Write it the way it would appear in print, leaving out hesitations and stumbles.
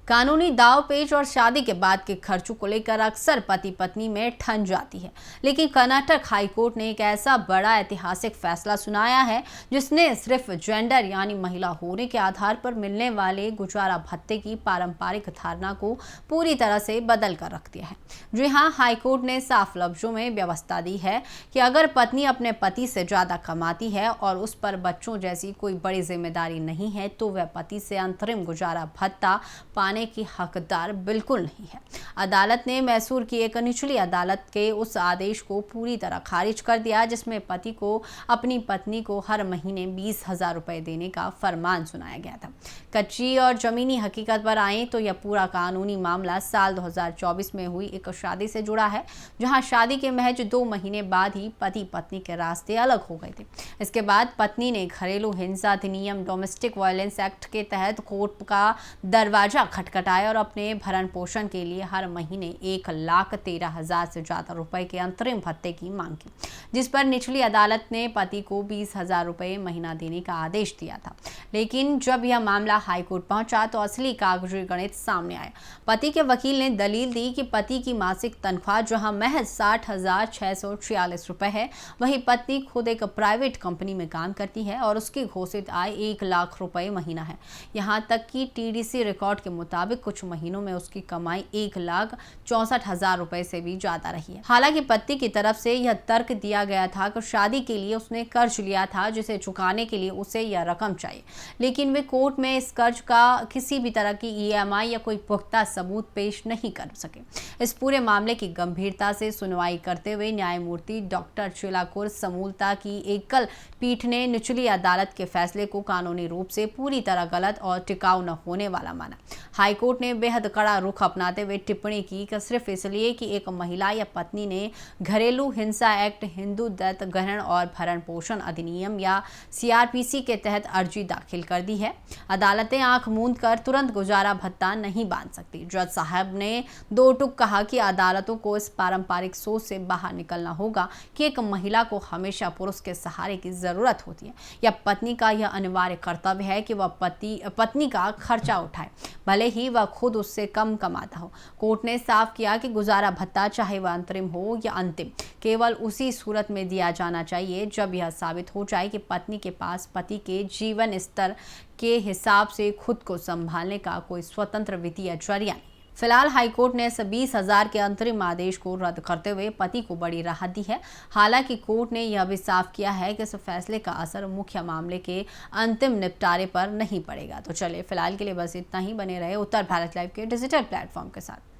कानूनी दाव पेच और शादी के बाद के खर्चों को लेकर अक्सर पति पत्नी में ठन जाती है। लेकिन कर्नाटक हाईकोर्ट ने एक ऐसा बड़ा ऐतिहासिक फैसला सुनाया है जिसने सिर्फ जेंडर यानी महिला होने के आधार पर मिलने वाले गुजारा भत्ते की पारंपरिक धारणा को पूरी तरह से बदल कर रख दिया है। जी हाँ, हाईकोर्ट ने साफ लफ्जों में व्यवस्था दी है कि अगर पत्नी अपने पति से ज्यादा कमाती है और उस पर बच्चों जैसी कोई बड़ी जिम्मेदारी नहीं है तो वह पति से अंतरिम गुजारा भत्ता पाने की हकदार बिल्कुल नहीं है। अदालत ने मैसूर की एक निचली अदालत के उस आदेश को पूरी तरह खारिज कर दिया जिसमें पति को अपनी पत्नी को हर महीने 20,000 रुपए देने का फरमान सुनाया गया था। कच्ची और जमीनी हकीकत पर आए तो यह पूरा कानूनी मामला साल 2024 में हुई एक शादी से जुड़ा है, जहां शादी के महज 2 महीने बाद ही पति पत्नी के रास्ते अलग हो गए थे। इसके बाद पत्नी ने घरेलू हिंसा अधिनियम डोमेस्टिक वायलेंस एक्ट के तहत कोर्ट का दरवाजा खटखटाया और अपने भरण पोषण के लिए हर महीने 1,13,000 से ज्यादा रुपए के अंतरिम भत्ते की मांग की, जिस पर निचली अदालत ने पति को 20,000 रुपए महीना देने का आदेश दिया था। लेकिन जब यह मामला हाईकोर्ट पहुंचा तो असली कागजी गणित सामने आया। पति के वकील ने दलील दी कि पति की मासिक तनख्वाह जहां महज 60,646 रुपए है, वहीं पत्नी खुद एक प्राइवेट कंपनी में काम करती है और उसकी घोषित आय 1 लाख रुपए महीना है। यहां तक कि टीडीसी रिकॉर्ड के मुताबिक कुछ महीनों में उसकी कमाई 1,64,000 रुपए से भी ज्यादा रही है। हालांकि पति की तरफ से यह तर्क दिया गया था कि शादी के लिए उसने कर्ज लिया था जिसे चुकाने के लिए उसे यह रकम चाहिए, लेकिन वे कोर्ट में इस कर्ज का किसी भी तरह की ईएमआई या कोई पुख्ता सबूत पेश नहीं कर सके। इस पूरे मामले की गंभीरता से सुनवाई करते हुए न्यायमूर्ति डॉक्टर चिलाकुर समूलता की एकल पीठ ने निचली अदालत के फैसले को कानूनी रूप से पूरी तरह गलत और टिकाऊ न होने वाला माना। हाईकोर्ट ने बेहद कड़ा रुख अपनाते हुए टिप्पणी की कि सिर्फ इसलिए कि एक महिला या पत्नी ने घरेलू हिंसा एक्ट, हिंदू दत्त ग्रहण और भरण पोषण अधिनियम या सीआरपीसी के तहत अर्जी दाखिल कर दी है, अदालतें आंख मूंद कर तुरंत गुजारा भत्ता नहीं बांध सकती। जज साहब ने दो टूक कहा कि अदालतों को इस पारंपरिक सोच से बाहर निकलना होगा कि एक महिला को हमेशा पुरुष के सहारे की जरूरत होती है या पत्नी का यह अनिवार्य कर्तव्य है कि वह पत्नी का खर्चा उठाए, भले ही वह खुद उससे कम कमाता हो। कोर्ट ने साफ किया कि गुजारा भत्ता चाहे वह अंतरिम हो या अंतिम, केवल उसी सूरत में दिया जाना चाहिए जब यह साबित हो जाए कि पत्नी के पास पति के जीवन स्तर के हिसाब से खुद को संभालने का कोई स्वतंत्र वित्तीय जरिया नहीं। फिलहाल हाईकोर्ट ने इस 20,000 के अंतरिम आदेश को रद्द करते हुए पति को बड़ी राहत दी है। हालांकि कोर्ट ने यह भी साफ किया है कि इस फैसले का असर मुख्य मामले के अंतिम निपटारे पर नहीं पड़ेगा। तो चलिए फिलहाल के लिए बस इतना ही। बने रहे उत्तर भारत लाइव के डिजिटल प्लेटफॉर्म के साथ।